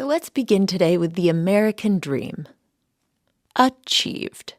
So let's begin today with the American dream. Achieved.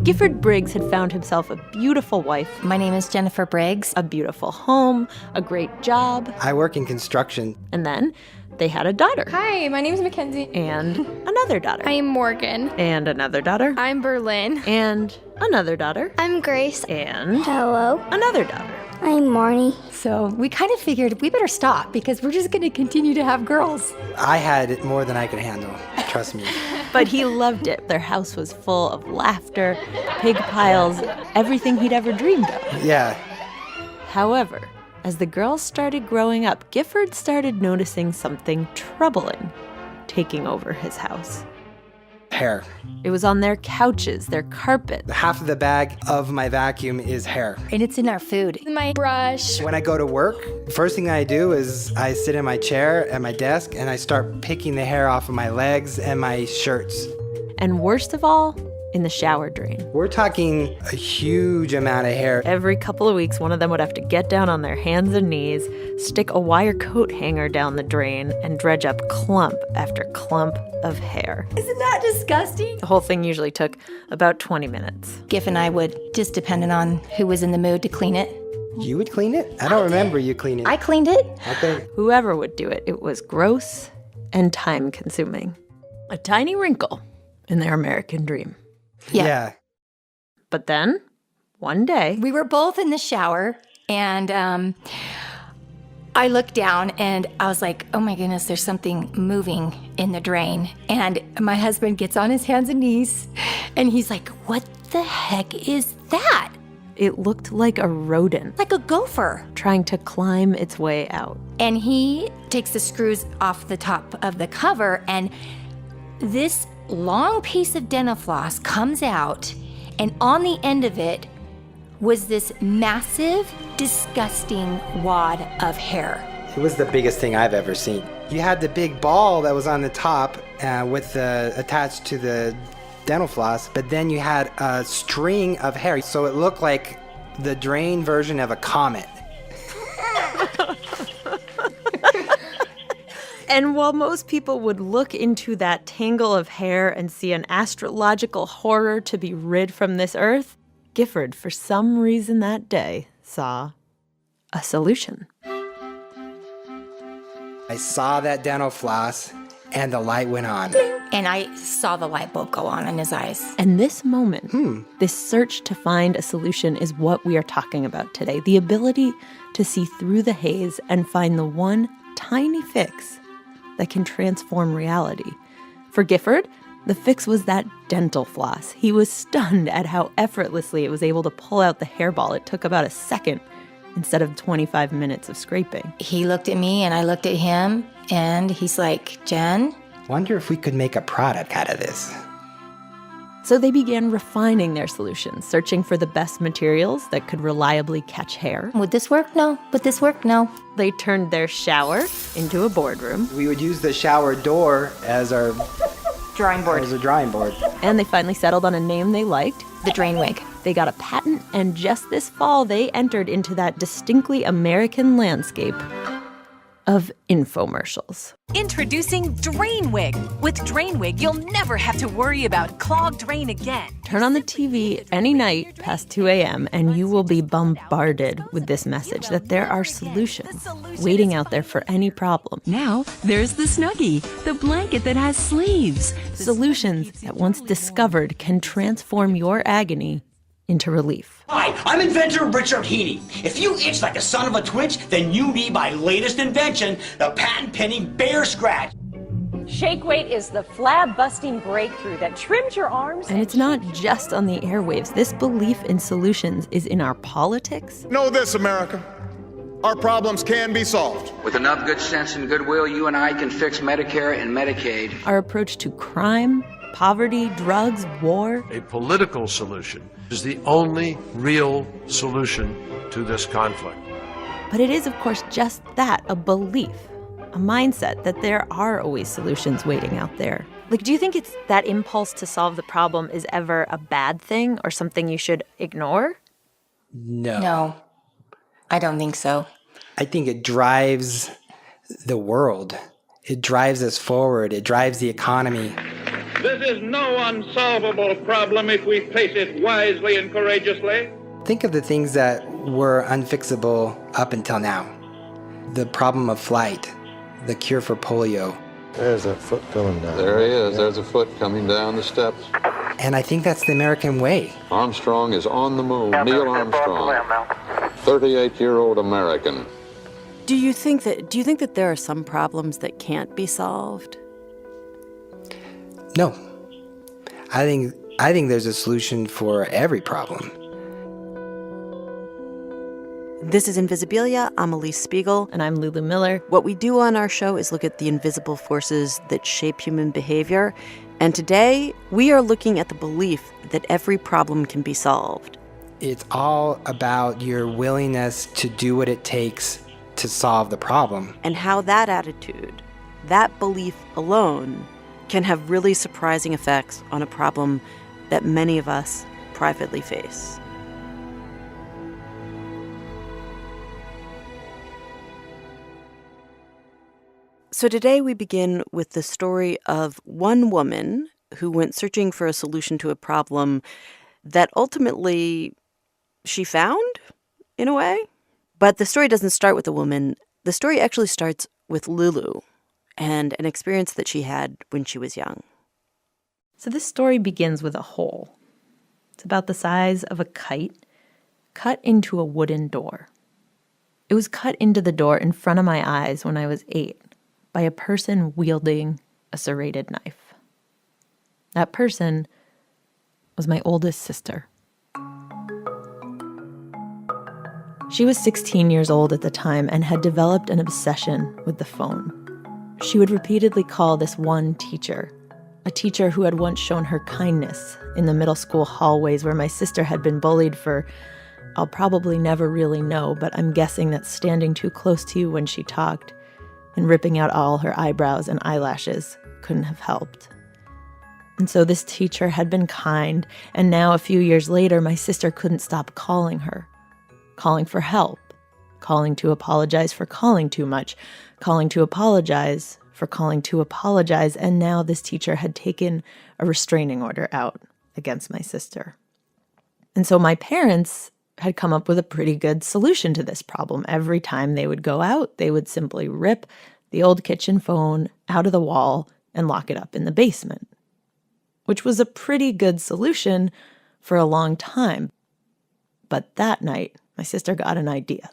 Gifford Briggs had found himself a beautiful wife. My name is Jennifer Briggs. A beautiful home, a great job. I work in construction. And then they had a daughter. Hi, my name is Mackenzie. And another daughter. I'm Morgan. And another daughter. I'm Berlin. And another daughter. I'm Grace. And hello. Another daughter. I'm Marnie. So we kind of figured we better stop because we're just going to continue to have girls. I had more than I could handle, trust me. But he loved it. Their house was full of laughter, pig piles, everything he'd ever dreamed of. Yeah. However, as the girls started growing up, Gifford started noticing something troubling taking over his house. Hair. It was on their couches, their carpet. Half of the bag of my vacuum is hair. And it's in our food. My brush. When I go to work, first thing I do is I sit in my chair at my desk and I start picking the hair off of my legs and my shirts. And worst of all, in the shower drain. We're talking a huge amount of hair. Every couple of weeks, one of them would have to get down on their hands and knees, stick a wire coat hanger down the drain, and dredge up clump after clump of hair. Isn't that disgusting? The whole thing usually took about 20 minutes. Giff and I would, just depending on who was in the mood to clean it. You would clean it? I don't remember you cleaning it. I cleaned it. Okay. Whoever would do it, it was gross and time-consuming. A tiny wrinkle in their American dream. Yeah. But then, one day... We were both in the shower, and I looked down, and I was like, oh my goodness, there's something moving in the drain. And my husband gets on his hands and knees, and he's like, what the heck is that? It looked like a rodent. Like a gopher. Trying to climb its way out. And he takes the screws off the top of the cover, and this long piece of dental floss comes out, and on the end of it was this massive, disgusting wad of hair. It was the biggest thing I've ever seen. You had the big ball that was on the top attached to the dental floss, but then you had a string of hair, so it looked like the drain version of a comet. And while most people would look into that tangle of hair and see an astrological horror to be rid from this earth, Gifford, for some reason that day, saw a solution. I saw that dental floss, and the light went on. And I saw the light bulb go on in his eyes. And this moment, this search to find a solution is what we are talking about today. The ability to see through the haze and find the one tiny fix that can transform reality. For Gifford, the fix was that dental floss. He was stunned at how effortlessly it was able to pull out the hairball. It took about a second instead of 25 minutes of scraping. He looked at me and I looked at him, and he's like, Jen? Wonder if we could make a product out of this. So they began refining their solutions, searching for the best materials that could reliably catch hair. Would this work? No. Would this work? No. They turned their shower into a boardroom. We would use the shower door as our Drawing board. as a drawing board. And they finally settled on a name they liked. The drain wig. They got a patent, and just this fall, they entered into that distinctly American landscape of infomercials. Introducing Drain Wig. With Drain Wig, you'll never have to worry about clogged drain again. Turn on the TV any night past 2 a.m. and you will be bombarded with this message that there are solutions waiting out there for any problem. Now, there's the Snuggie, the blanket that has sleeves. Solutions that once discovered can transform your agony into relief. Hi, I'm inventor Richard Heaney. If you itch like a son of a twitch, then you need my latest invention, the patent-pending Bear Scratch. Shake Weight is the flab-busting breakthrough that trims your arms. And it's not just on the airwaves. This belief in solutions is in our politics. Know this, America. Our problems can be solved. With enough good sense and goodwill, you and I can fix Medicare and Medicaid. Our approach to crime, poverty, drugs, war. A political solution is the only real solution to this conflict. But it is, of course, just that, a belief, a mindset that there are always solutions waiting out there. Like, do you think it's that impulse to solve the problem is ever a bad thing or something you should ignore? No. No, I don't think so. I think it drives the world. It drives us forward. It drives the economy. This is no unsolvable problem if we face it wisely and courageously. Think of the things that were unfixable up until now. The problem of flight, the cure for polio. There's a foot going down. There he is. There's a foot coming down the steps. And I think that's the American way. Armstrong is on the move. Neil Armstrong, 38-year-old American. Do you think that there are some problems that can't be solved? No. I think there's a solution for every problem. This is Invisibilia. I'm Elise Spiegel. And I'm Lulu Miller. What we do on our show is look at the invisible forces that shape human behavior. And today, we are looking at the belief that every problem can be solved. It's all about your willingness to do what it takes to solve the problem. And how that attitude, that belief alone, can have really surprising effects on a problem that many of us privately face. So today we begin with the story of one woman who went searching for a solution to a problem that ultimately she found, in a way. But the story doesn't start with a woman. The story actually starts with Lulu and an experience that she had when she was young. So this story begins with a hole. It's about the size of a kite cut into a wooden door. It was cut into the door in front of my eyes when I was 8. By a person wielding a serrated knife. That person was my oldest sister. She was 16 years old at the time and had developed an obsession with the phone. She would repeatedly call this one teacher, a teacher who had once shown her kindness in the middle school hallways where my sister had been bullied for, I'll probably never really know, but I'm guessing that standing too close to you when she talked and ripping out all her eyebrows and eyelashes couldn't have helped. And so this teacher had been kind, and now a few years later, my sister couldn't stop calling her, calling for help, calling to apologize for calling too much, calling to apologize for calling to apologize, and now this teacher had taken a restraining order out against my sister. And so my parents had come up with a pretty good solution to this problem. Every time they would go out, they would simply rip the old kitchen phone out of the wall and lock it up in the basement, which was a pretty good solution for a long time. But that night, my sister got an idea.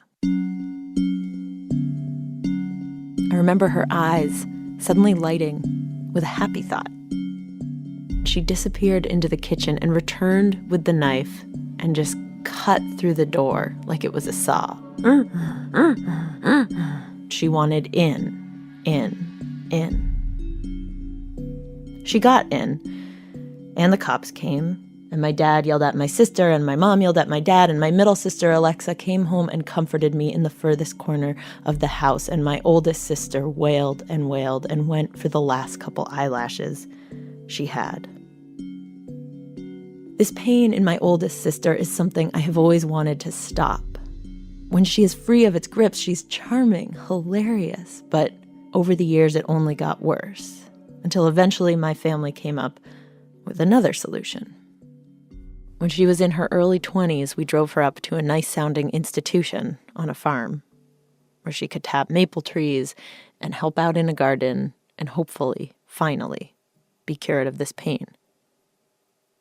I remember her eyes suddenly lighting with a happy thought. She disappeared into the kitchen and returned with the knife and just cut through the door like it was a saw. She wanted in. She got in, and the cops came, and my dad yelled at my sister, and my mom yelled at my dad, and my middle sister, Alexa, came home and comforted me in the furthest corner of the house, and my oldest sister wailed and went for the last couple eyelashes she had. This pain in my oldest sister is something I have always wanted to stop. When she is free of its grips, she's charming, hilarious, but over the years it only got worse, until eventually my family came up with another solution. When she was in her early 20s, we drove her up to a nice-sounding institution on a farm, where she could tap maple trees and help out in a garden and hopefully, finally, be cured of this pain.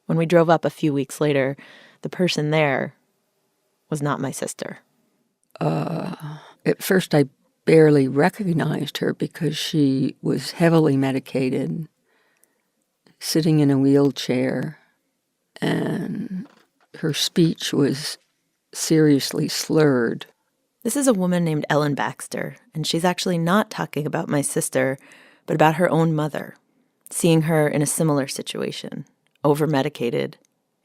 When we drove up a few weeks later, the person there was not my sister. At first, I barely recognized her because she was heavily medicated, sitting in a wheelchair, and her speech was seriously slurred. This is a woman named Ellen Baxter, and she's actually not talking about my sister, but about her own mother, seeing her in a similar situation, over-medicated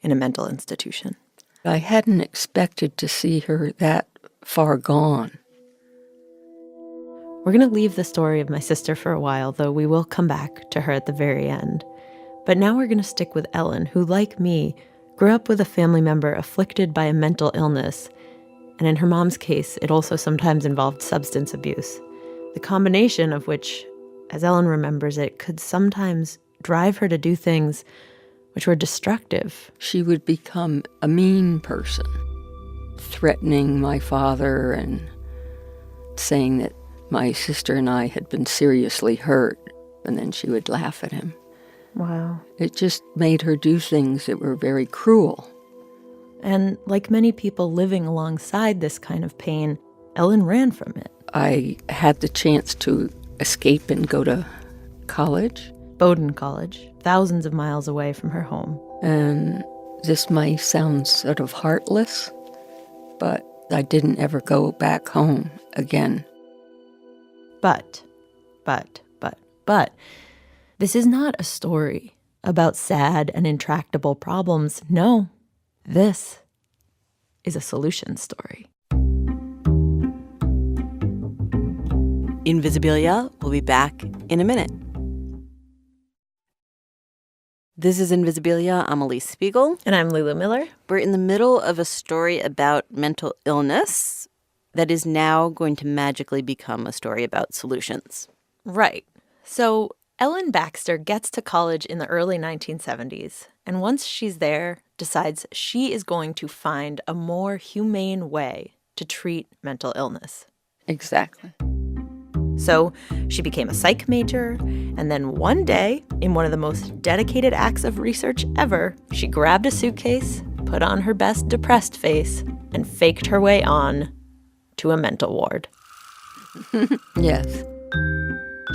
in a mental institution. I hadn't expected to see her that far gone. We're going to leave the story of my sister for a while, though we will come back to her at the very end. But now we're going to stick with Ellen, who, like me, grew up with a family member afflicted by a mental illness, and in her mom's case, it also sometimes involved substance abuse. The combination of which, as Ellen remembers it, could sometimes drive her to do things which were destructive. She would become a mean person, threatening my father and saying that my sister and I had been seriously hurt, and then she would laugh at him. Wow. It just made her do things that were very cruel. And like many people living alongside this kind of pain, Ellen ran from it. I had the chance to escape and go to college. Bowdoin College, thousands of miles away from her home. And this might sound sort of heartless, but I didn't ever go back home again. But, this is not a story about sad and intractable problems. No, this is a solution story. Invisibilia will be back in a minute. This is Invisibilia. I'm Elise Spiegel. And I'm Lulu Miller. We're in the middle of a story about mental illness that is now going to magically become a story about solutions. Right. So Ellen Baxter gets to college in the early 1970s, and once she's there, decides she is going to find a more humane way to treat mental illness. Exactly. So she became a psych major, and then one day, in one of the most dedicated acts of research ever, she grabbed a suitcase, put on her best depressed face, and faked her way on to a mental ward. Yes.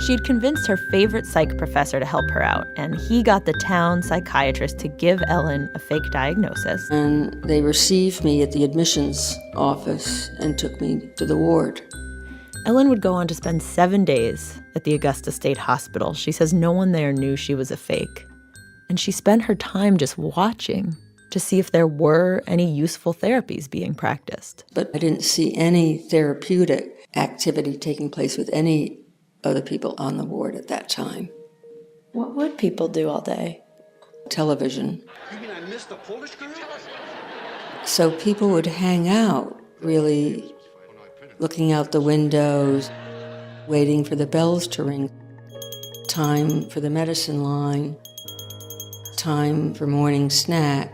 She'd convinced her favorite psych professor to help her out, and he got the town psychiatrist to give Ellen a fake diagnosis. And they received me at the admissions office and took me to the ward. Ellen would go on to spend 7 days at the Augusta State Hospital. She says no one there knew she was a fake. And she spent her time just watching to see if there were any useful therapies being practiced. But I didn't see any therapeutic activity taking place with any other people on the ward at that time. What would people do all day? Television. You mean I missed the Polish girl? So people would hang out, really looking out the windows, waiting for the bells to ring. Time for the medicine line. Time for morning snack.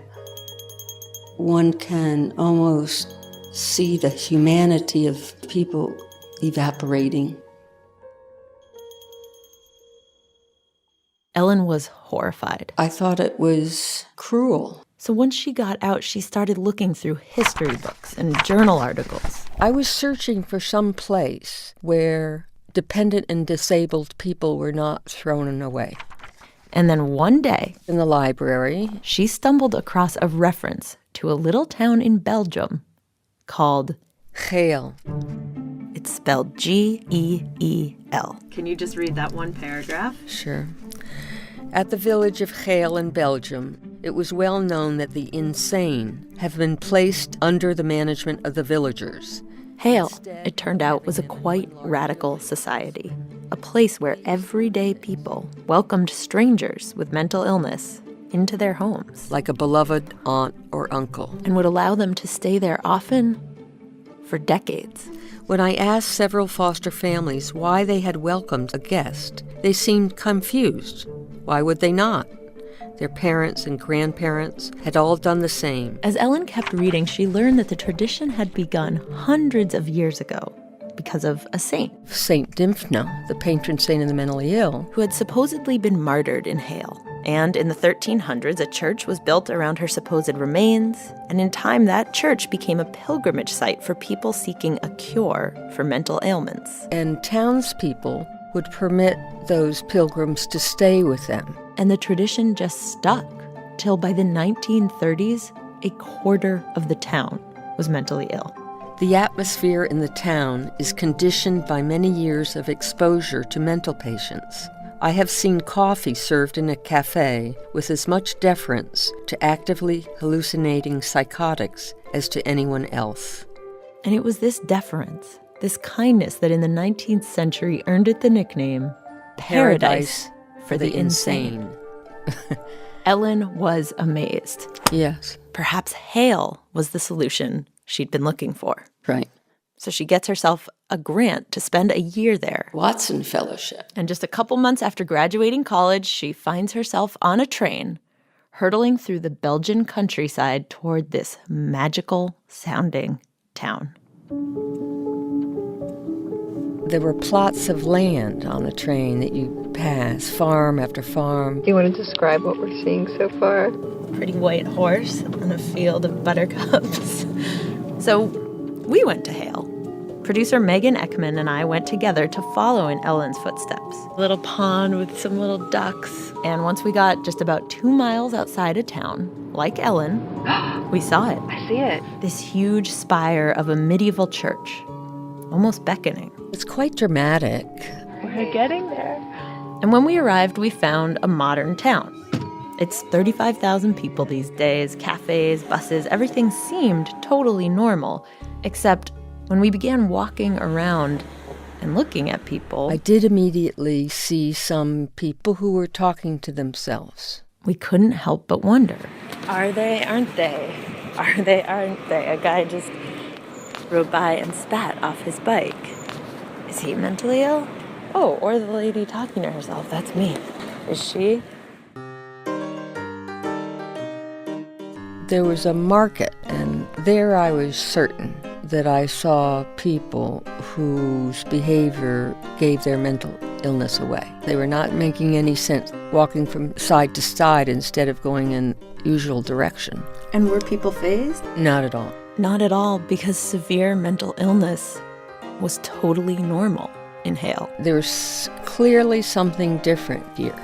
One can almost see the humanity of people evaporating. Ellen was horrified. I thought it was cruel. So once she got out, she started looking through history books and journal articles. I was searching for some place where dependent and disabled people were not thrown away. And then one day, in the library, she stumbled across a reference to a little town in Belgium called Geel. It's spelled G-E-E-L. Can you just read that one paragraph? Sure. At the village of Geel in Belgium, it was well known that the insane have been placed under the management of the villagers. Geel, it turned out, was a quite radical society, a place where everyday people welcomed strangers with mental illness into their homes. Like a beloved aunt or uncle. And would allow them to stay there often for decades. When I asked several foster families why they had welcomed a guest, they seemed confused. Why would they not? Their parents and grandparents had all done the same. As Ellen kept reading, she learned that the tradition had begun hundreds of years ago because of a saint. Saint Dymphna, the patron saint of the mentally ill, who had supposedly been martyred in Geel. And in the 1300s, a church was built around her supposed remains, and in time that church became a pilgrimage site for people seeking a cure for mental ailments. And townspeople would permit those pilgrims to stay with them. And the tradition just stuck, till by the 1930s, a quarter of the town was mentally ill. The atmosphere in the town is conditioned by many years of exposure to mental patients. I have seen coffee served in a cafe with as much deference to actively hallucinating psychotics as to anyone else. And it was this deference, this kindness that in the 19th century earned it the nickname Paradise for the Insane. Ellen was amazed. Yes. Perhaps Geel was the solution she'd been looking for. Right. So she gets herself a grant to spend a year there. Watson Fellowship. And just a couple months after graduating college, she finds herself on a train, hurtling through the Belgian countryside toward this magical-sounding town. There were plots of land on the train that you pass, farm after farm. Do you want to describe what we're seeing so far? Pretty white horse on a field of buttercups. So we went to Hale. Producer Megan Ekman and I went together to follow in Ellen's footsteps. A little pond with some little ducks. And once we got just about 2 miles outside of town, like Ellen, we saw it. I see it. This huge spire of a medieval church, almost beckoning. It's quite dramatic. We're getting there. And when we arrived, we found a modern town. It's 35,000 people these days, cafes, buses, everything seemed totally normal, except when we began walking around and looking at people, I did immediately see some people who were talking to themselves. We couldn't help but wonder. Are they, aren't they? Are they, aren't they? A guy just rode by and spat off his bike. Is he mentally ill? Oh, or the lady talking to herself. That's me. Is she? There was a market, and there I was certain that I saw people whose behavior gave their mental illness away. They were not making any sense, walking from side to side instead of going in usual direction. And were people fazed? Not at all. Not at all, because severe mental illness was totally normal in Hale. There's clearly something different here.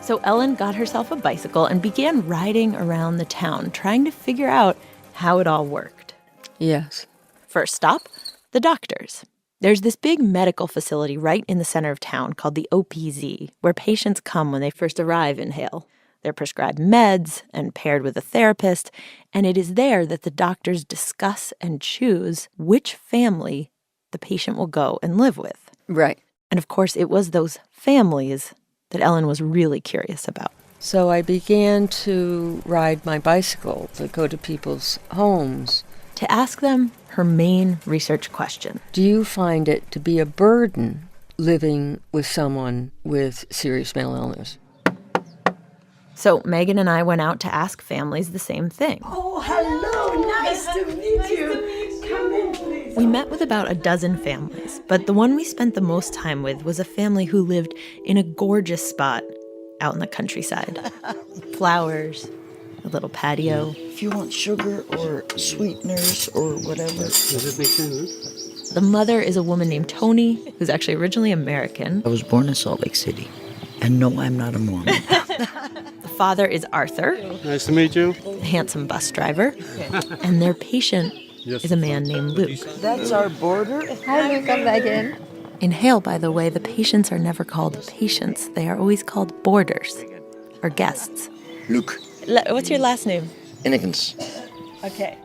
So Ellen got herself a bicycle and began riding around the town, trying to figure out how it all worked. Yes. First stop, the doctors. There's this big medical facility right in the center of town called the OPZ, where patients come when they first arrive in Hale. They're prescribed meds and paired with a therapist, and it is there that the doctors discuss and choose which family the patient will go and live with. Right. And of course, it was those families that Ellen was really curious about. So I began to ride my bicycle to go to people's homes. To ask them her main research question. Do you find it to be a burden living with someone with serious mental illness? So Megan and I went out to ask families the same thing. Oh, hello. Nice to meet you. Come in, please. We met with about a dozen families, but the one we spent the most time with was a family who lived in a gorgeous spot out in the countryside. Flowers, a little patio. If you want sugar or sweeteners or whatever. Does it make sense? The mother is a woman named Tony, who's actually originally American. I was born in Salt Lake City. And no, I'm not a Mormon. The father is Arthur. Nice to meet you. A handsome bus driver. And their patient is a man named Luke. That's our border. Hi, Luke. I'm Megan. In Hale, by the way, the patients are never called patients. They are always called boarders, or guests. Luke. What's your last name? Innocence. Okay.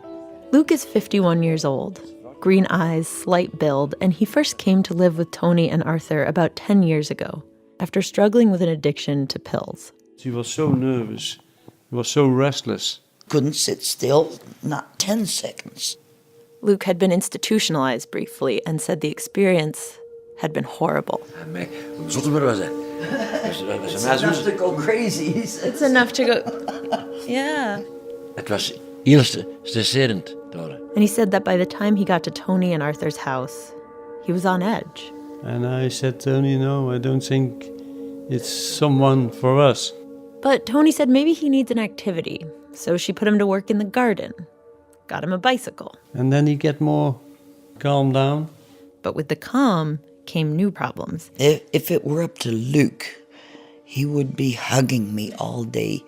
Luke is 51 years old, green eyes, slight build, and he first came to live with Tony and Arthur about 10 years ago, after struggling with an addiction to pills. She was so nervous. She was so restless. Couldn't sit still, not 10 seconds. Luke had been institutionalized briefly and said the experience had been horrible. It's enough to go crazy. It's enough to go... Yeah. Het was heel stresserend. And he said that by the time he got to Tony and Arthur's house, he was on edge. And I said, Tony, no, I don't think it's someone for us. But Tony said maybe he needs an activity, so she put him to work in the garden, got him a bicycle. And then he get more calm down. But with the calm came new problems. If it were up to Luke, he would be hugging me all day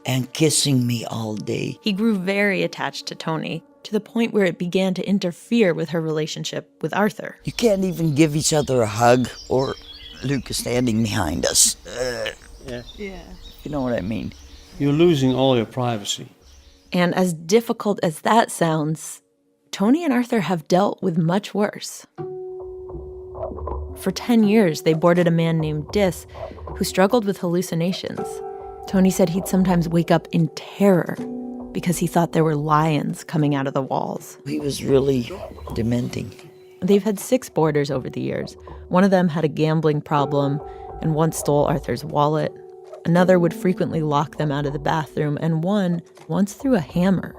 and kissing me all day. He grew very attached to Tony, to the point where it began to interfere with her relationship with Arthur. You can't even give each other a hug, or Luke is standing behind us. Yeah. You know what I mean? You're losing all your privacy. And as difficult as that sounds, Tony and Arthur have dealt with much worse. For 10 years, they boarded a man named Dis, who struggled with hallucinations. Tony said he'd sometimes wake up in terror because he thought there were lions coming out of the walls. He was really dementing. They've had 6 boarders over the years. One of them had a gambling problem and once stole Arthur's wallet. Another would frequently lock them out of the bathroom, and one once threw a hammer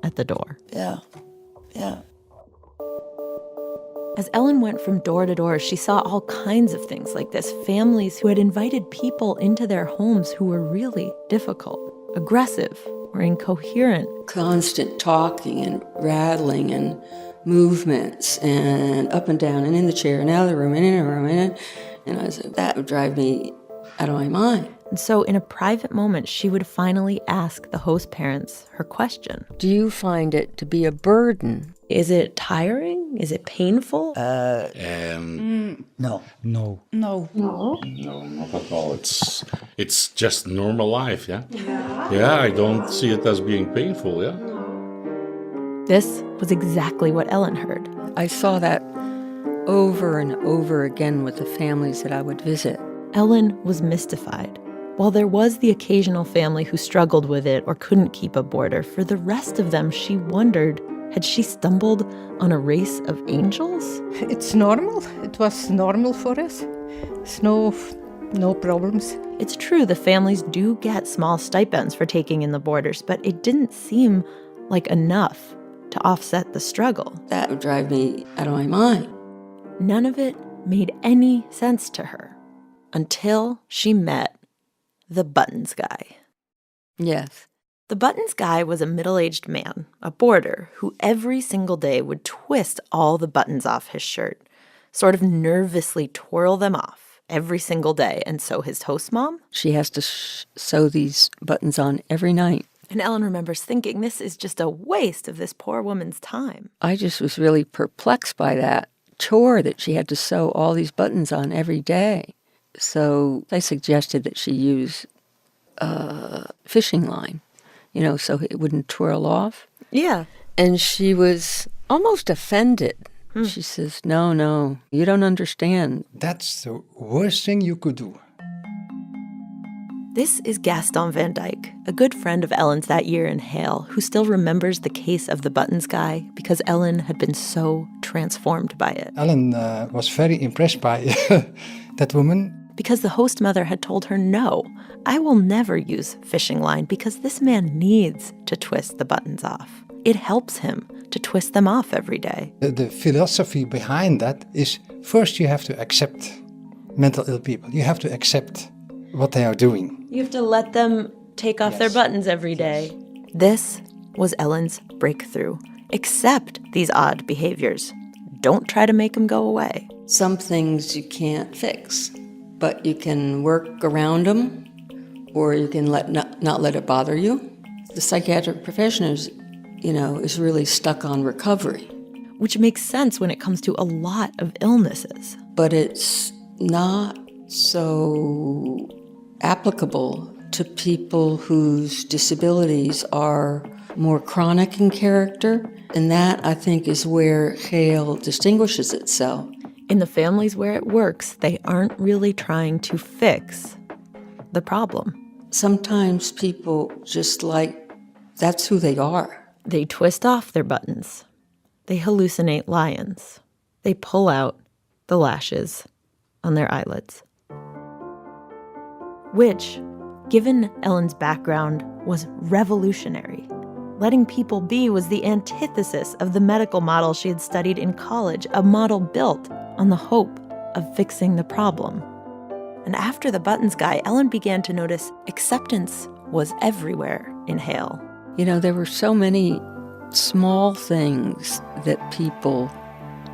at the door. Yeah. As Ellen went from door to door, she saw all kinds of things like this. Families who had invited people into their homes who were really difficult, aggressive, or incoherent. Constant talking and rattling and movements and up and down and in the chair and out of the room and in the room. And I said, that would drive me out of my mind. And so in a private moment, she would finally ask the host parents her question. Do you find it to be a burden? Is it tiring? Is it painful? No. No. No. No, not at all. It's just normal life, yeah? Yeah, I don't see it as being painful, yeah? This was exactly what Ellen heard. I saw that over and over again with the families that I would visit. Ellen was mystified. While there was the occasional family who struggled with it or couldn't keep a boarder, for the rest of them, she wondered, had she stumbled on a race of angels? It's normal. It was normal for us. It's no problems. It's true, the families do get small stipends for taking in the boarders, but it didn't seem like enough to offset the struggle. That would drive me out of my mind. None of it made any sense to her until she met the Buttons guy. Yes. The Buttons guy was a middle-aged man, a boarder, who every single day would twist all the buttons off his shirt, sort of nervously twirl them off every single day. And so his host mom? She has to sew these buttons on every night. And Ellen remembers thinking, this is just a waste of this poor woman's time. I just was really perplexed by that chore that she had to sew all these buttons on every day. So I suggested that she use fishing line, so it wouldn't twirl off. Yeah. And she was almost offended. She says, no, you don't understand. That's the worst thing you could do. This is Gaston Van Dyke, a good friend of Ellen's that year in Hale, who still remembers the case of the Buttons guy because Ellen had been so transformed by it. Ellen was very impressed by that woman. Because the host mother had told her, no, I will never use fishing line because this man needs to twist the buttons off. It helps him to twist them off every day. The philosophy behind that is, first you have to accept mental ill people. You have to accept what they are doing. You have to let them take off their buttons every day. This was Ellen's breakthrough. Accept these odd behaviors. Don't try to make them go away. Some things you can't fix, but you can work around them, or you can not let it bother you. The psychiatric profession is really stuck on recovery. Which makes sense when it comes to a lot of illnesses. But it's not so applicable to people whose disabilities are more chronic in character. And that, I think, is where Hale distinguishes itself. In the families where it works, they aren't really trying to fix the problem. Sometimes people just that's who they are. They twist off their buttons. They hallucinate lions. They pull out the lashes on their eyelids. Which, given Ellen's background, was revolutionary. Letting people be was the antithesis of the medical model she had studied in college, a model built on the hope of fixing the problem. And after the Buttons guy, Ellen began to notice acceptance was everywhere in Hale. There were so many small things that people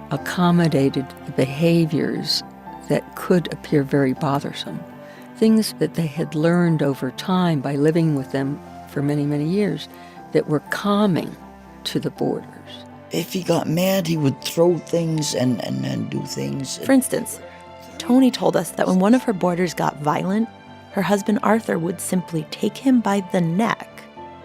accommodated the behaviors that could appear very bothersome. Things that they had learned over time by living with them for many, many years that were calming to the boarders. If he got mad, he would throw things and do things. For instance, Tony told us that when one of her boarders got violent, her husband Arthur would simply take him by the neck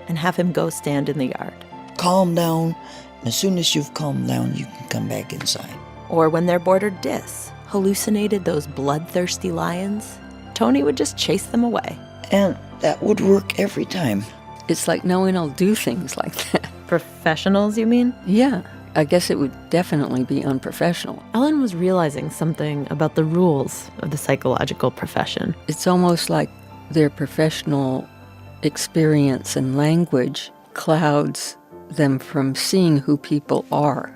and have him go stand in the yard. Calm down. As soon as you've calmed down, you can come back inside. Or when their boarder Dis hallucinated those bloodthirsty lions, Tony would just chase them away. And that would work every time. It's like no one will do things like that. Professionals, you mean? Yeah, I guess it would definitely be unprofessional. Ellen was realizing something about the rules of the psychological profession. It's almost like their professional experience and language clouds them from seeing who people are.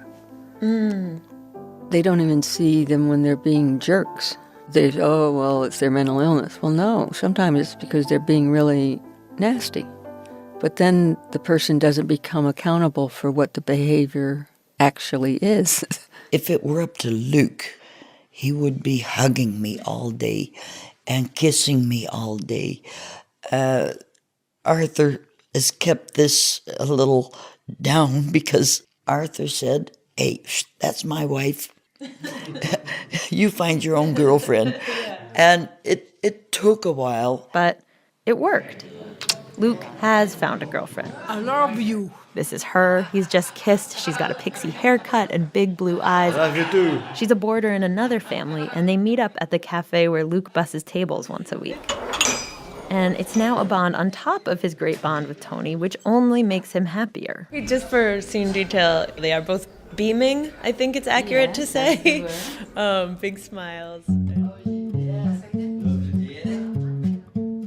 They don't even see them when they're being jerks. They say, oh, well, it's their mental illness. Well, no, sometimes it's because they're being really nasty. But then the person doesn't become accountable for what the behavior actually is. If it were up to Luke, he would be hugging me all day and kissing me all day. Arthur has kept this a little down because Arthur said, hey, that's my wife. You find your own girlfriend. And it took a while. But it worked. Luke has found a girlfriend. I love you. This is her. He's just kissed. She's got a pixie haircut and big blue eyes. Love you too. She's a boarder in another family, and they meet up at the cafe where Luke busses tables once a week. And it's now a bond on top of his great bond with Tony, which only makes him happier. Just for scene detail, they are both beaming, I think it's accurate to say. Big smiles.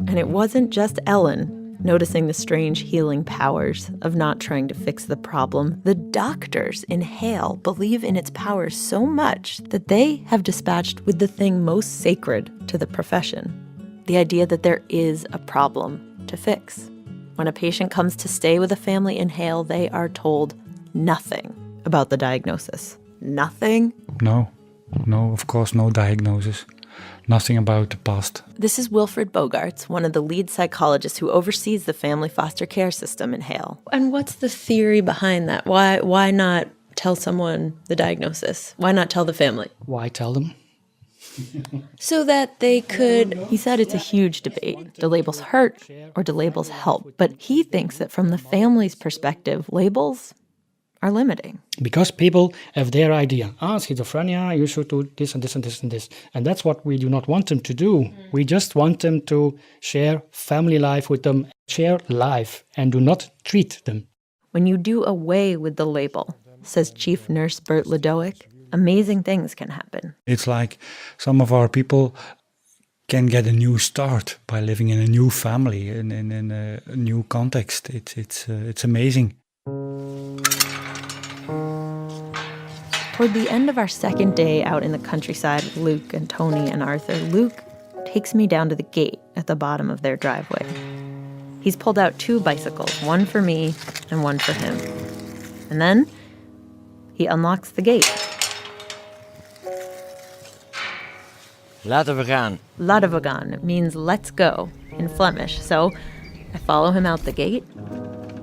And it wasn't just Ellen noticing the strange healing powers of not trying to fix the problem. The doctors in Hale believe in its powers so much that they have dispatched with the thing most sacred to the profession, the idea that there is a problem to fix. When a patient comes to stay with a family in Hale, they are told nothing about the diagnosis. Nothing? No, of course, no diagnosis. Nothing about the past. This is Wilfred Bogarts, one of the lead psychologists who oversees the family foster care system in Hale. And what's the theory behind that? Why not tell someone the diagnosis? Why not tell the family? Why tell them? So that they could... He said it's a huge debate. Do labels hurt or do labels help? But he thinks that from the family's perspective, labels are limiting. Because people have their idea. Schizophrenia, you should do this and this and this and this. And that's what we do not want them to do. We just want them to share family life with them, share life, and do not treat them. When you do away with the label, says Chief Nurse Bert Ledoic, amazing things can happen. It's like some of our people can get a new start by living in a new family, in a new context. It's amazing. Toward the end of our second day out in the countryside with Luke and Tony and Arthur, Luke takes me down to the gate at the bottom of their driveway. He's pulled out 2 bicycles, one for me and one for him. And then he unlocks the gate. Laten we gaan. Laten we gaan means let's go in Flemish. So I follow him out the gate,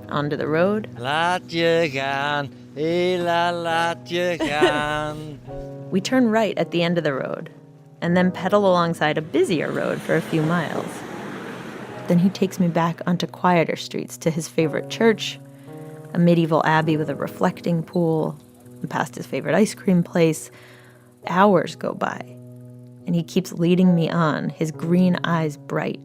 onto the road. Laat je gaan. Hela, laat je gaan. We turn right at the end of the road and then pedal alongside a busier road for a few miles. Then he takes me back onto quieter streets to his favorite church, a medieval abbey with a reflecting pool, and past his favorite ice cream place. Hours go by, and he keeps leading me on, his green eyes bright.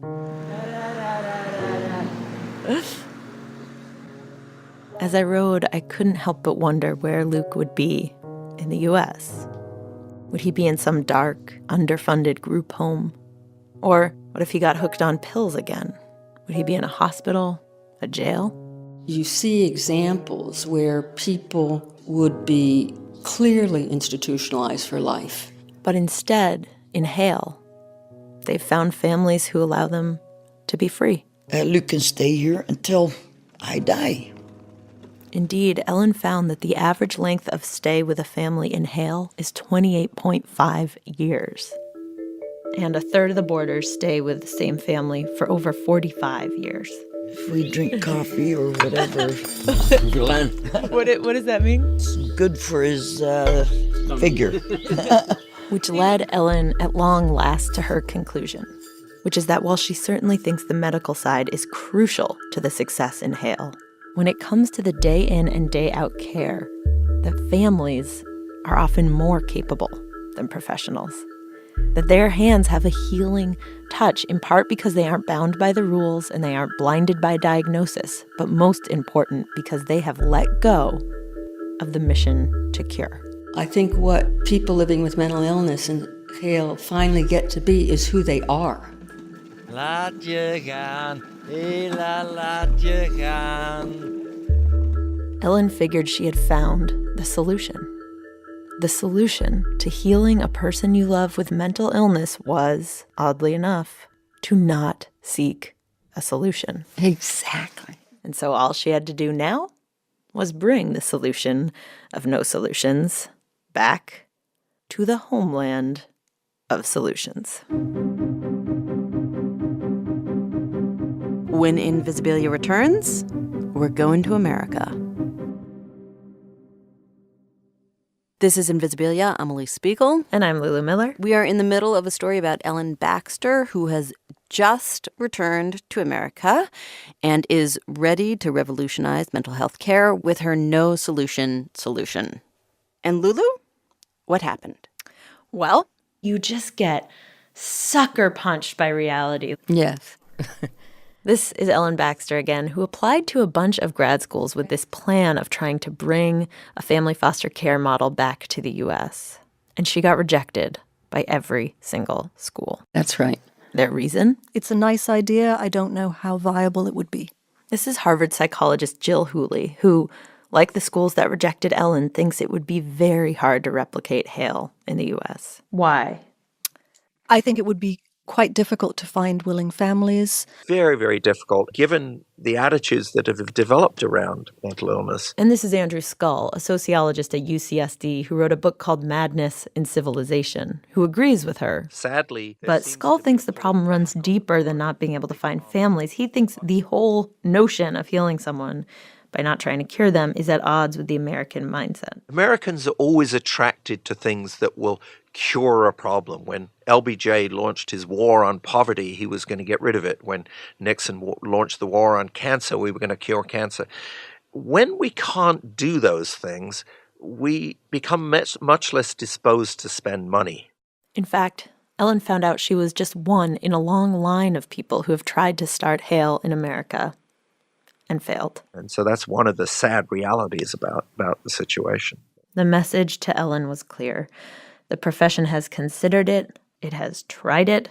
As I rode, I couldn't help but wonder where Luke would be in the U.S. Would he be in some dark, underfunded group home? Or what if he got hooked on pills again? Would he be in a hospital, a jail? You see examples where people would be clearly institutionalized for life. But instead, in Hale, they've found families who allow them to be free. Luke can stay here until I die. Indeed, Ellen found that the average length of stay with a family in Hale is 28.5 years. And a third of the boarders stay with the same family for over 45 years. If we drink coffee or whatever. What does that mean? It's good for his figure. Which led Ellen at long last to her conclusion, which is that while she certainly thinks the medical side is crucial to the success in Hale, when it comes to the day in and day out care, the families are often more capable than professionals. that their hands have a healing touch, in part because they aren't bound by the rules and they aren't blinded by diagnosis, but most important because they have let go of the mission to cure. I think what people living with mental illness and HALE finally get to be is who they are. Laat je gaan, hela laat je gaan. Ellen figured she had found the solution. The solution to healing a person you love with mental illness was, oddly enough, to not seek a solution. Exactly. And so all she had to do now was bring the solution of no solutions back to the homeland of solutions. When Invisibilia returns, we're going to America. This is Invisibilia. I'm Elise Spiegel. And I'm Lulu Miller. We are in the middle of a story about Ellen Baxter, who has just returned to America and is ready to revolutionize mental health care with her no solution solution. And Lulu, what happened? Well, you just get sucker punched by reality. Yes. This is Ellen Baxter again, who applied to a bunch of grad schools with this plan of trying to bring a family foster care model back to the U.S. And she got rejected by every single school. That's right. Their reason? It's a nice idea. I don't know how viable it would be. This is Harvard psychologist Jill Hooley, who, like the schools that rejected Ellen, thinks it would be very hard to replicate HALE in the U.S. Why? I think it would be quite difficult to find willing families. Very, very difficult, given the attitudes that have developed around mental illness. And this is Andrew Scull, a sociologist at UCSD who wrote a book called Madness in Civilization, who agrees with her. Sadly. But Scull thinks the problem runs deeper than not being able to find families. He thinks the whole notion of healing someone by not trying to cure them is at odds with the American mindset. Americans are always attracted to things that will cure a problem. When LBJ launched his war on poverty, he was going to get rid of it. When Nixon launched the war on cancer, we were going to cure cancer. When we can't do those things, we become much less disposed to spend money. In fact, Ellen found out she was just one in a long line of people who have tried to start HALE in America and failed. And so that's one of the sad realities about the situation. The message to Ellen was clear. The profession has considered it, it has tried it,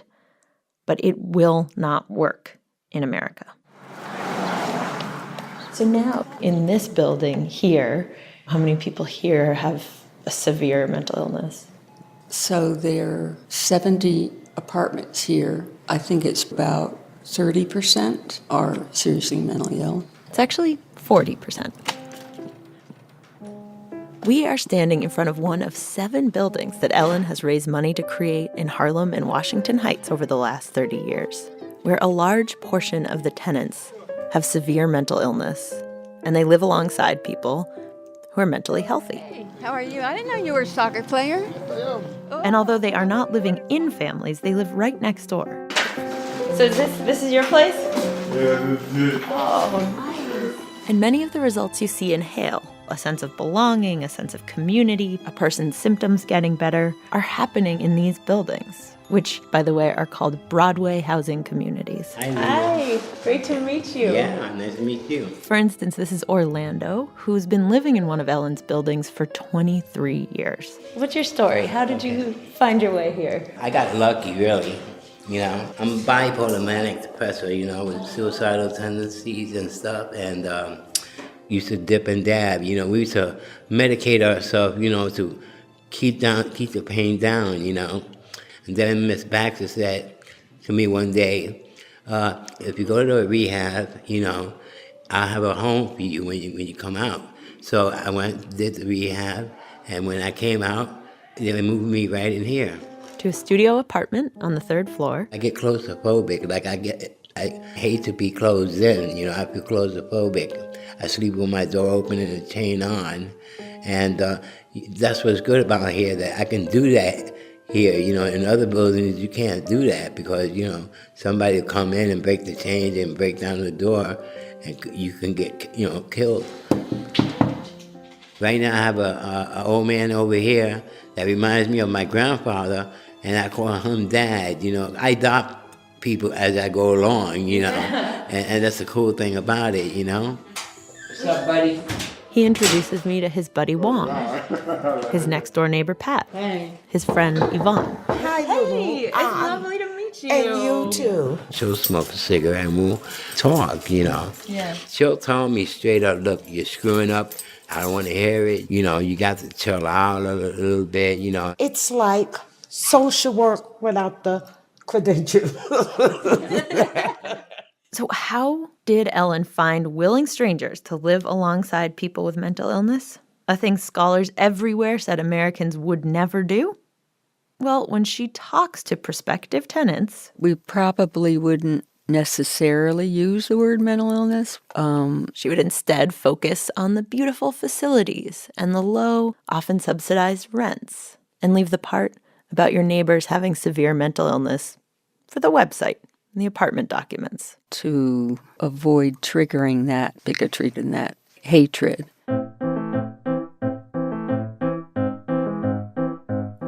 but it will not work in America. So now, in this building here, how many people here have a severe mental illness? So there are 70 apartments here. I think it's about 30% are seriously mentally ill. It's actually 40%. We are standing in front of one of 7 buildings that Ellen has raised money to create in Harlem and Washington Heights over the last 30 years, where a large portion of the tenants have severe mental illness, and they live alongside people who are mentally healthy. Hey, how are you? I didn't know you were a soccer player. And although they are not living in families, they live right next door. So this is your place? Oh, nice. And many of the results you see in HALE, a sense of belonging, a sense of community, a person's symptoms getting better, are happening in these buildings, which, by the way, are called Broadway housing communities. Hi, great to meet you. Yeah, nice to meet you. For instance, this is Orlando, who's been living in one of Ellen's buildings for 23 years. What's your story? How did you find your way here? I got lucky, really. You know, I'm bipolar manic depressor, you know, with suicidal tendencies and stuff, and used to dip and dab. You know, we used to medicate ourselves, you know, to keep the pain down, you know. And then Miss Baxter said to me one day, if you go to a rehab, you know, I'll have a home for you when you come out. So I went, did the rehab, and when I came out, they moved me right in here. To a studio apartment on the 3rd floor. I get claustrophobic, like I hate to be closed in, you know, I feel claustrophobic. I sleep with my door open and the chain on, and that's what's good about here, that I can do that here. You know, in other buildings you can't do that because, you know, somebody will come in and break the chain and break down the door, and you can get, you know, killed. Right now I have an old man over here that reminds me of my grandfather, and I call him Dad. You know, I adopt people as I go along, you know, and that's the cool thing about it, you know. What's up, buddy? He introduces me to his buddy Wong, his next-door neighbor Pat, his friend Yvonne. Hi, Hey, it's lovely to meet you. And you too. She'll smoke a cigarette and we'll talk, you know. Yeah. She'll tell me straight up, look, you're screwing up. I don't want to hear it. You know, you got to chill out a little bit, you know. It's like social work without the credentials. So how did Ellen find willing strangers to live alongside people with mental illness? A thing scholars everywhere said Americans would never do? Well, when she talks to prospective tenants, We probably wouldn't necessarily use the word mental illness. she would instead focus on the beautiful facilities and the low, often subsidized rents, and leave the part about your neighbors having severe mental illness for the website and the apartment documents. To avoid triggering that bigotry and that hatred.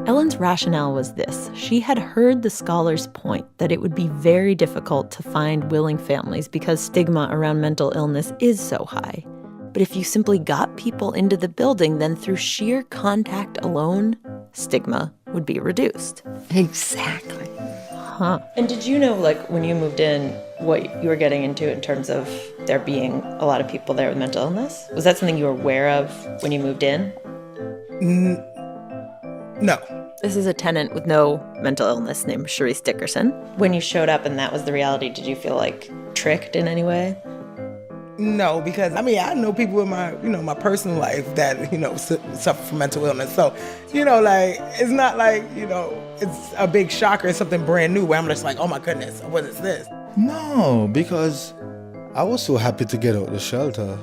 Ellen's rationale was this. She had heard the scholars' point that it would be very difficult to find willing families because stigma around mental illness is so high. But if you simply got people into the building, then through sheer contact alone, stigma would be reduced. Exactly. Huh. And did you know, like, when you moved in, what you were getting into in terms of there being a lot of people there with mental illness? Was that something you were aware of when you moved in? No. This is a tenant with no mental illness named Sharice Dickerson. When you showed up and that was the reality, did you feel like tricked in any way? No, because I know people in my, my personal life that, suffer from mental illness. So, it's not like, it's a big shocker, it's something brand new where I'm just like, oh my goodness, what is this? No, because I was so happy to get out of the shelter.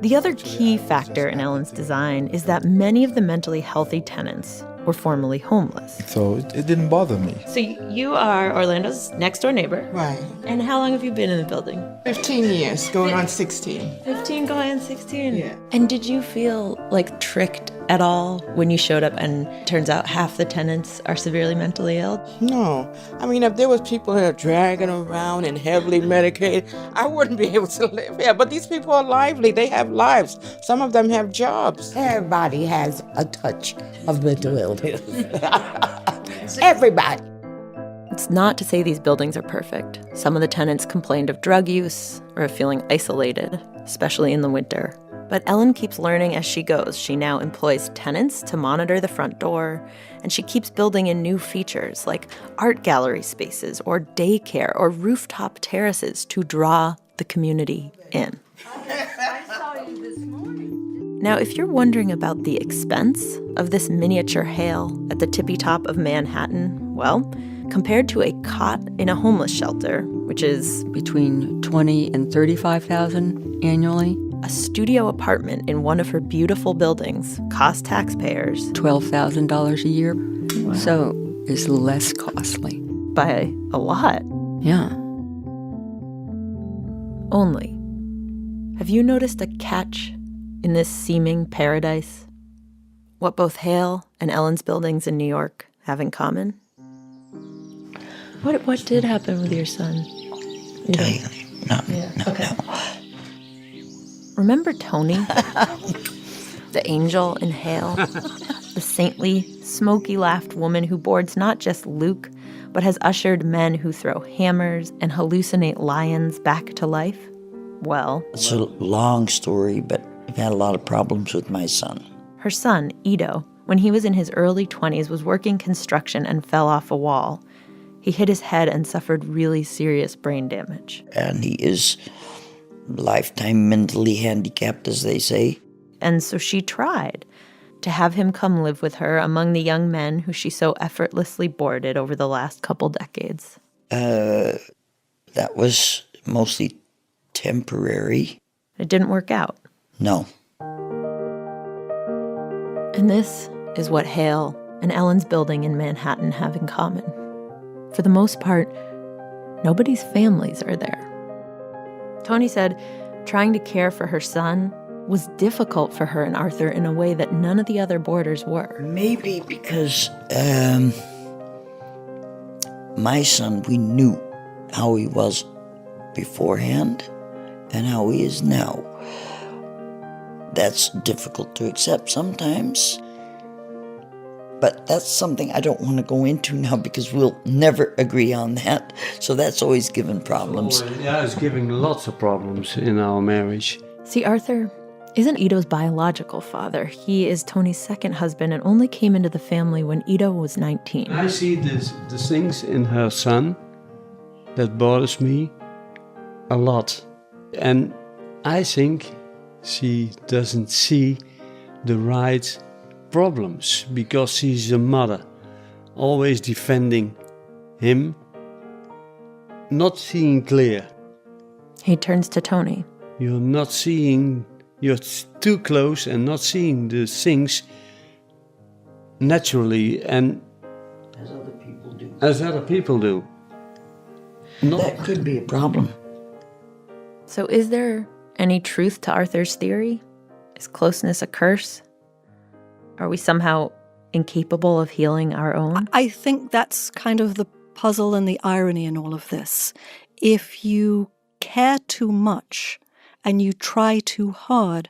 The other key factor in Ellen's design is that many of the mentally healthy tenants were formerly homeless. So it didn't bother me. So you are Orlando's next-door neighbor. Right. And how long have you been in the building? 15 years, going on 16. 15 going on 16? Yeah. And did you feel like tricked at all when you showed up and turns out half the tenants are severely mentally ill? No. If there was people here dragging around and heavily medicated, I wouldn't be able to live here. But these people are lively. They have lives. Some of them have jobs. Everybody has a touch of mental illness. Everybody. It's not to say these buildings are perfect. Some of the tenants complained of drug use or of feeling isolated, especially in the winter. But Ellen keeps learning as she goes. She now employs tenants to monitor the front door, and she keeps building in new features like art gallery spaces or daycare or rooftop terraces to draw the community in. I saw you this morning. Now, if you're wondering about the expense of this miniature Hale at the tippy top of Manhattan, well, compared to a cot in a homeless shelter, which is between $20,000 and $35,000 annually, a studio apartment in one of her beautiful buildings costs taxpayers $12,000 a year. Wow. So it's less costly. By a lot. Yeah. Only. Have you noticed a catch in this seeming paradise? What both Hale and Ellen's buildings in New York have in common? What did happen with your son? No. Okay. Remember Tony? The angel in Hale? The saintly, smoky-laughed woman who boards not just Luke, but has ushered men who throw hammers and hallucinate lions back to life? Well, it's a long story, but I've had a lot of problems with my son. Her son, Ido, when he was in his early 20s, was working construction and fell off a wall. He hit his head and suffered really serious brain damage. And he is lifetime mentally handicapped, as they say. And so she tried to have him come live with her among the young men who she so effortlessly boarded over the last couple decades. That was mostly temporary. It didn't work out. No. And this is what Hale and Ellen's building in Manhattan have in common. For the most part, nobody's families are there. Tony said trying to care for her son was difficult for her and Arthur in a way that none of the other boarders were. Maybe because my son, we knew how he was beforehand and how he is now. That's difficult to accept sometimes. But that's something I don't want to go into now because we'll never agree on that. So that's always given problems. Yeah, it's giving lots of problems in our marriage. See, Arthur isn't Ito's biological father. He is Tony's second husband and only came into the family when Ito was 19. I see the things in her son that bothers me a lot. And I think she doesn't see the right problems because she's a mother, always defending him, not seeing clear. He turns to Tony. You're too close and not seeing the things naturally and as other people do. That could be a problem. So is there any truth to Arthur's theory? Is closeness a curse? Are we somehow incapable of healing our own? I think that's kind of the puzzle and the irony in all of this. If you care too much and you try too hard,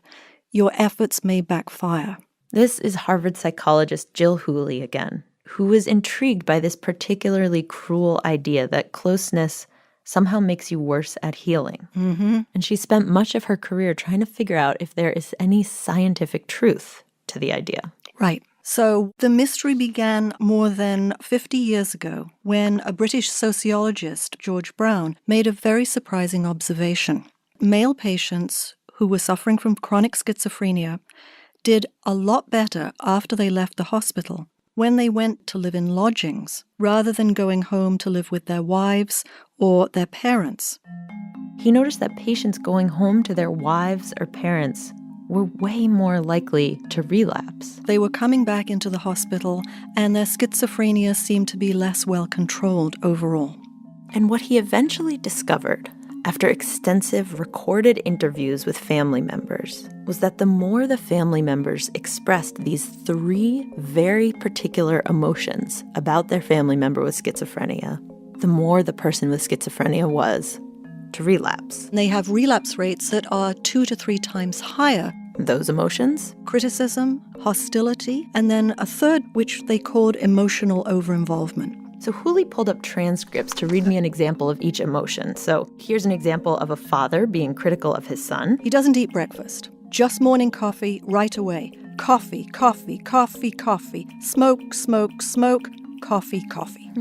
your efforts may backfire. This is Harvard psychologist Jill Hooley again, who is intrigued by this particularly cruel idea that closeness somehow makes you worse at healing. Mm-hmm. And she spent much of her career trying to figure out if there is any scientific truth to the idea. Right. So the mystery began more than 50 years ago when a British sociologist, George Brown, made a very surprising observation. Male patients who were suffering from chronic schizophrenia did a lot better after they left the hospital when they went to live in lodgings rather than going home to live with their wives or their parents. He noticed that patients going home to their wives or parents were way more likely to relapse. They were coming back into the hospital, and their schizophrenia seemed to be less well controlled overall. And what he eventually discovered, after extensive recorded interviews with family members, was that the more the family members expressed these 3 very particular emotions about their family member with schizophrenia, the more the person with schizophrenia was to relapse. They have relapse rates that are 2 to 3 times higher. Those emotions? Criticism, hostility, and then a third, which they called emotional overinvolvement. So Hooley pulled up transcripts to read me an example of each emotion. So here's an example of a father being critical of his son. He doesn't eat breakfast. Just morning coffee right away. Coffee, coffee, coffee, coffee. Smoke, smoke, smoke. Coffee, coffee.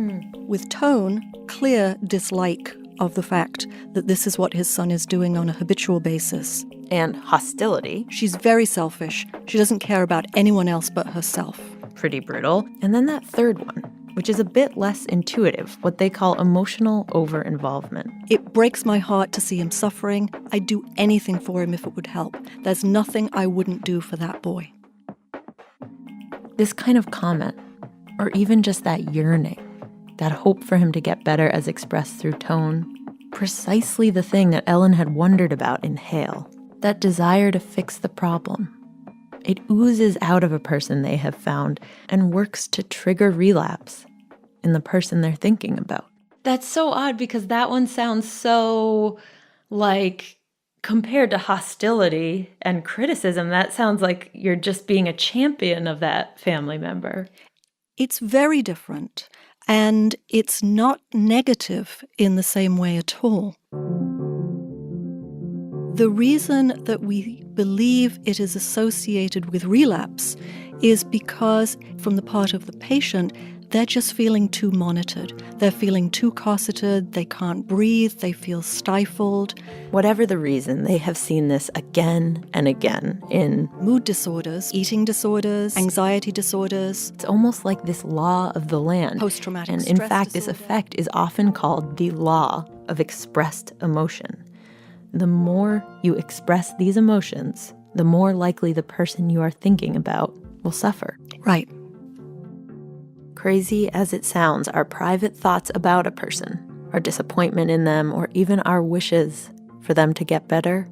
With tone, clear dislike of the fact that this is what his son is doing on a habitual basis. And hostility. She's very selfish. She doesn't care about anyone else but herself. Pretty brutal. And then that third one, which is a bit less intuitive, what they call emotional over-involvement. It breaks my heart to see him suffering. I'd do anything for him if it would help. There's nothing I wouldn't do for that boy. This kind of comment, or even just that yearning, that hope for him to get better as expressed through tone, precisely the thing that Ellen had wondered about in Hale, that desire to fix the problem. It oozes out of a person they have found and works to trigger relapse in the person they're thinking about. That's so odd because that one sounds so, like, compared to hostility and criticism, that sounds like you're just being a champion of that family member. It's very different, and it's not negative in the same way at all. The reason that we believe it is associated with relapse is because, from the part of the patient, they're just feeling too monitored. They're feeling too cosseted, they can't breathe, they feel stifled. Whatever the reason, they have seen this again and again in mood disorders, eating disorders, anxiety disorders. It's almost like this law of the land. Post-traumatic and stress in fact, disorder. This effect is often called the law of expressed emotion. The more you express these emotions, the more likely the person you are thinking about will suffer. Right. Crazy as it sounds, our private thoughts about a person, our disappointment in them, or even our wishes for them to get better,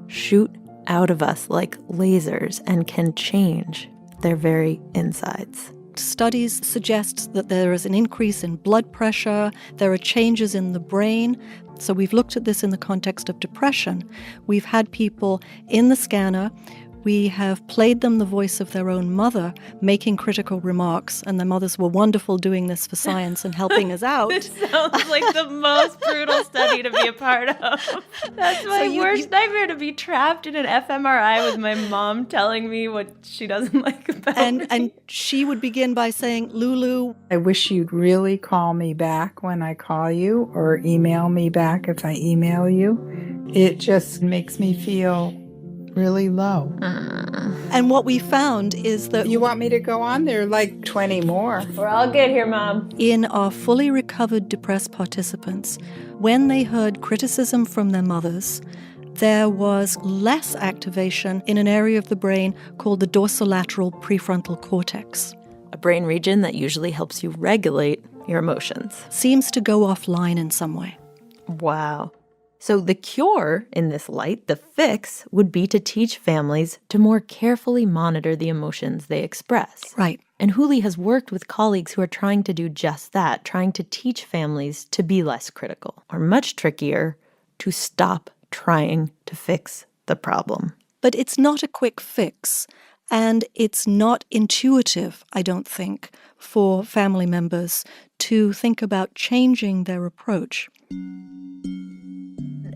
shoot out of us like lasers and can change their very insides. studies suggest that there is an increase in blood pressure, there are changes in the brain. So we've looked at this in the context of depression. We've had people in the scanner. We have played them the voice of their own mother, making critical remarks, and their mothers were wonderful doing this for science and helping us out. This sounds like the most brutal study to be a part of. That's my worst nightmare, to be trapped in an fMRI with my mom telling me what she doesn't like about me. And she would begin by saying, Lulu, I wish you'd really call me back when I call you, or email me back if I email you. It just makes me feel really low. And what we found is that... You want me to go on? There are like 20 more. We're all good here, Mom. In our fully recovered depressed participants, when they heard criticism from their mothers, there was less activation in an area of the brain called the dorsolateral prefrontal cortex. A brain region that usually helps you regulate your emotions. Seems to go offline in some way. Wow. So the cure in this light, the fix, would be to teach families to more carefully monitor the emotions they express. Right. And Huli has worked with colleagues who are trying to do just that, trying to teach families to be less critical, or much trickier, to stop trying to fix the problem. But it's not a quick fix, and it's not intuitive, I don't think, for family members to think about changing their approach.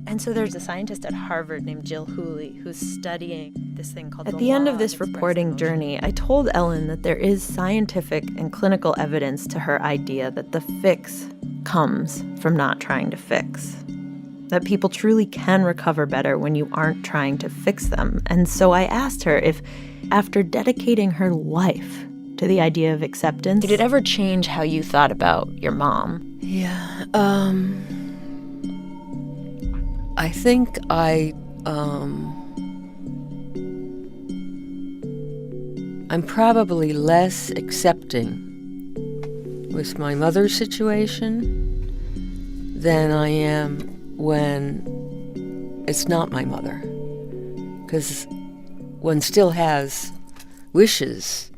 And so there's a scientist at Harvard named Jill Huli who's studying this thing called At the end of this reporting journey, I told Ellen that there is scientific and clinical evidence to her idea that the fix comes from not trying to fix. That people truly can recover better when you aren't trying to fix them. And so I asked her if, after dedicating her life to the idea of acceptance... Did it ever change how you thought about your mom? Yeah, I think I'm probably less accepting with my mother's situation than I am when it's not my mother. Because one still has wishes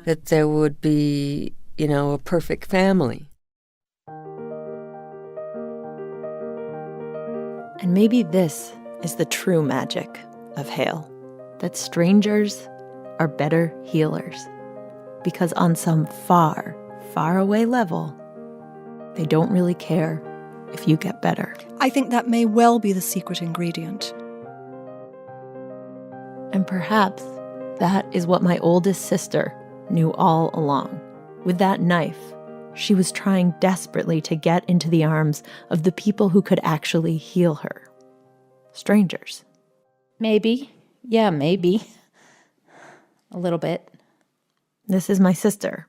that there would be, a perfect family. And maybe this is the true magic of Hale, that strangers are better healers, because on some far, far away level, they don't really care if you get better. I think that may well be the secret ingredient. And perhaps that is what my oldest sister knew all along. With that knife, she was trying desperately to get into the arms of the people who could actually heal her. Strangers. Maybe. Yeah, maybe. A little bit. This is my sister.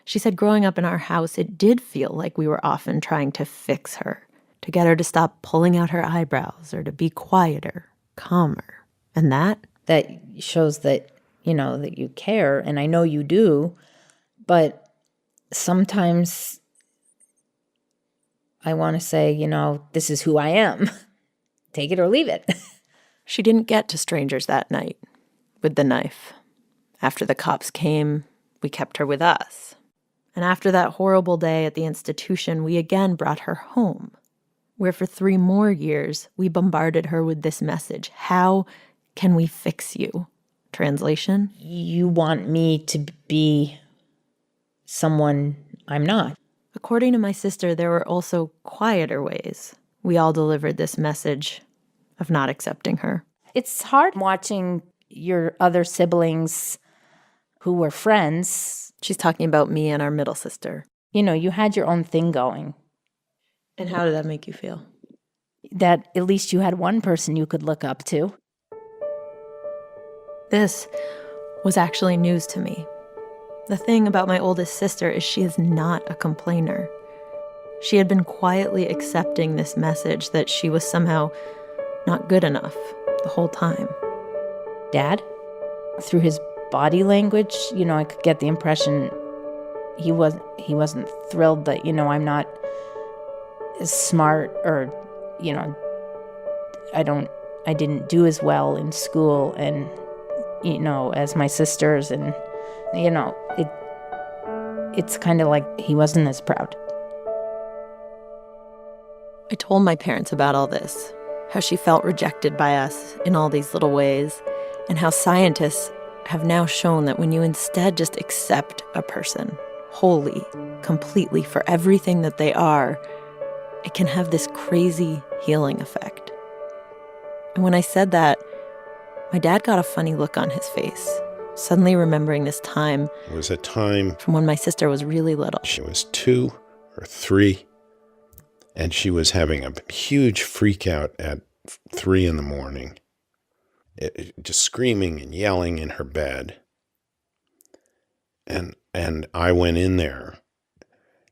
She said growing up in our house, it did feel like we were often trying to fix her, to get her to stop pulling out her eyebrows or to be quieter, calmer. And that shows that, that you care, and I know you do, but sometimes I want to say, this is who I am. Take it or leave it. She didn't get to strangers that night with the knife. After the cops came, we kept her with us. And after that horrible day at the institution, we again brought her home, where for 3 more years, we bombarded her with this message: how can we fix you? Translation? You want me to be someone I'm not. According to my sister, there were also quieter ways we all delivered this message of not accepting her. It's hard watching your other siblings who were friends. She's talking about me and our middle sister. You had your own thing going. And how did that make you feel? That at least you had one person you could look up to. This was actually news to me. The thing about my oldest sister is she is not a complainer. She had been quietly accepting this message that she was somehow not good enough the whole time. Dad, through his body language, I could get the impression he wasn't thrilled that, I'm not as smart, or, I didn't do as well in school and, as my sisters, and, it's kind of like he wasn't as proud. I told my parents about all this, how she felt rejected by us in all these little ways, and how scientists have now shown that when you instead just accept a person wholly, completely for everything that they are, it can have this crazy healing effect. And when I said that, my dad got a funny look on his face, suddenly remembering this time. It was a time from when my sister was really little. She was 2 or 3, and she was having a huge freak out at 3 in the morning, just screaming and yelling in her bed. And I went in there,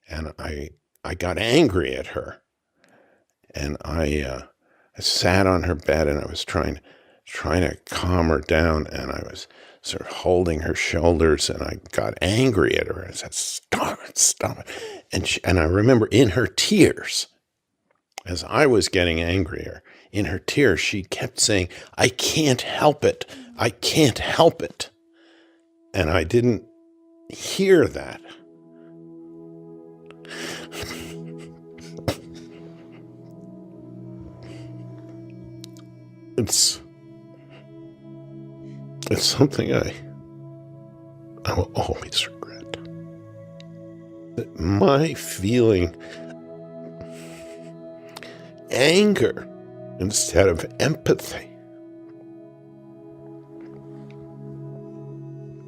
and I got angry at her, and I sat on her bed, and I was trying to calm her down, and I was sort of holding her shoulders, and I got angry at her. I said, "Stop it." And I remember in her tears, as I was getting angrier, in her tears, she kept saying, "I can't help it. I can't help it." And I didn't hear that. It's something I will always regret. My feeling anger instead of empathy.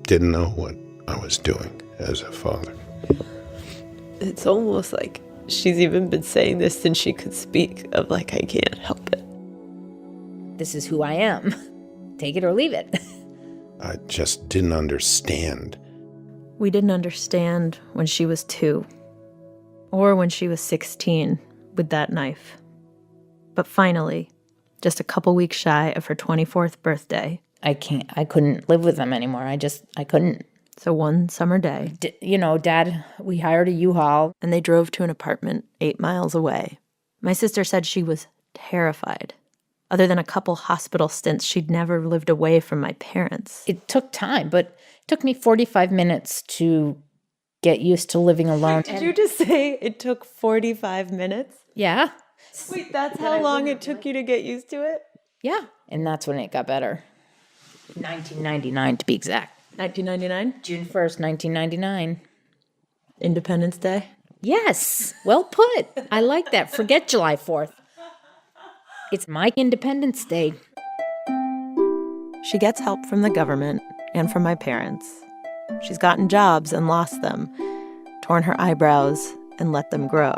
Didn't know what I was doing as a father. It's almost like she's even been saying this since she could speak, of like, I can't help it. This is who I am. Take it or leave it. I just didn't understand. We didn't understand when she was 2 or when she was 16 with that knife. But finally, just a couple weeks shy of her 24th birthday, I couldn't live with them anymore. I couldn't. So one summer day, Dad, we hired a U-Haul. And they drove to an apartment 8 miles away. My sister said she was terrified. Other than a couple hospital stints, she'd never lived away from my parents. It took time, but it took me 45 minutes to get used to living alone. Did you just say it took 45 minutes? Yeah. Wait, that's how long it took you to get used to it? Yeah. And that's when it got better. 1999 to be exact. 1999? June 1st, 1999. Independence Day? Yes. Well put. I like that. Forget July 4th. It's my Independence Day. She gets help from the government and from my parents. She's gotten jobs and lost them, torn her eyebrows and let them grow.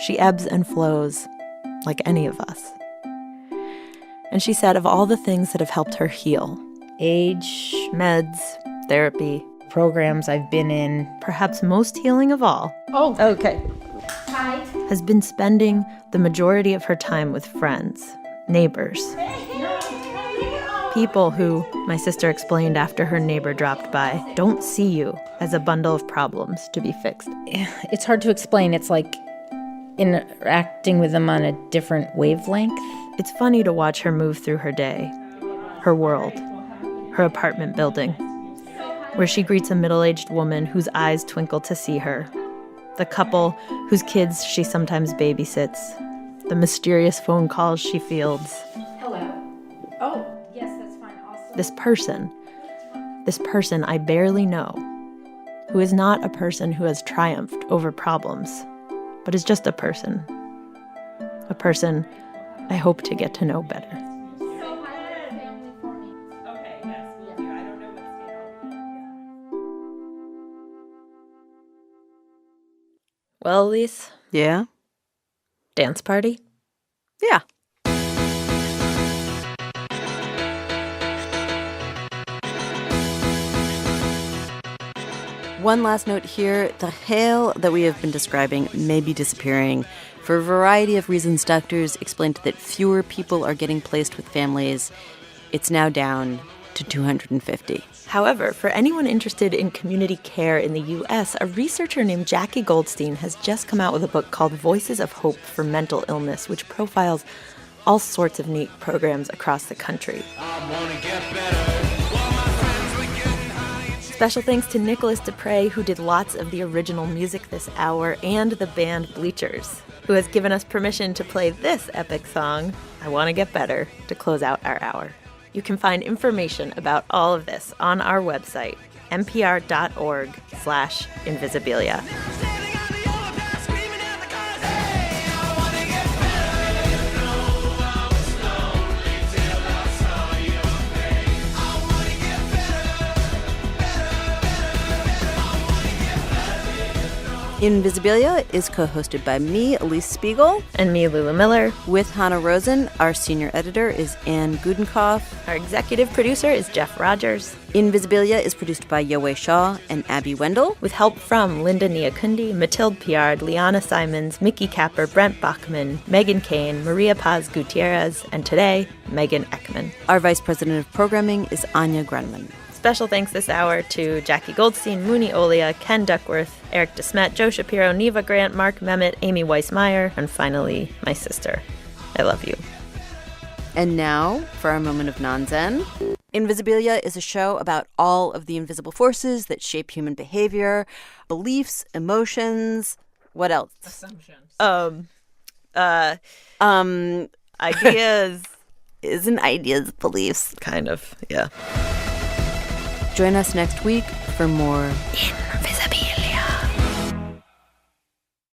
She ebbs and flows like any of us. And she said of all the things that have helped her heal, age, meds, therapy, programs I've been in, perhaps most healing of all. Oh, okay. Hi. Has been spending the majority of her time with friends, neighbors. People who, my sister explained after her neighbor dropped by, don't see you as a bundle of problems to be fixed. It's hard to explain. It's like interacting with them on a different wavelength. It's funny to watch her move through her day, her world, her apartment building, where she greets a middle-aged woman whose eyes twinkle to see her, the couple whose kids she sometimes babysits, the mysterious phone calls she fields. Hello. Oh, yes, that's fine. Also, This person I barely know, who is not a person who has triumphed over problems, but is just a person I hope to get to know better. Well, Elise? Yeah? Dance party? Yeah. One last note here. The hail that we have been describing may be disappearing. For a variety of reasons, doctors explained that fewer people are getting placed with families. It's now down to 250. However, for anyone interested in community care in the U.S., a researcher named Jackie Goldstein has just come out with a book called Voices of Hope for Mental Illness, which profiles all sorts of neat programs across the country. Special thanks to Nicholas Dupre, who did lots of the original music this hour, and the band Bleachers, who has given us permission to play this epic song, I Want to Get Better, to close out our hour. You can find information about all of this on our website, npr.org/Invisibilia. Invisibilia is co-hosted by me, Elise Spiegel. And me, Lulu Miller. With Hannah Rosen. Our senior editor is Anne Gudenkoff. Our executive producer is Jeff Rogers. Invisibilia is produced by Yowei Shaw and Abby Wendell. With help from Linda Niakundi, Mathilde Piard, Liana Simons, Mickey Capper, Brent Bachman, Megan Kane, Maria Paz Gutierrez, and today, Megan Ekman. Our vice president of programming is Anya Grenman. Special thanks this hour to Jackie Goldstein, Mooney Olia, Ken Duckworth, Eric DeSmet, Joe Shapiro, Neva Grant, Mark Memmott, Amy Weissmeyer, and finally, my sister. I love you. And now, for our moment of non-zen. Invisibilia is a show about all of the invisible forces that shape human behavior, beliefs, emotions, what else? Assumptions. Ideas. Isn't ideas beliefs? Kind of, yeah. Join us next week for more Invisibilia.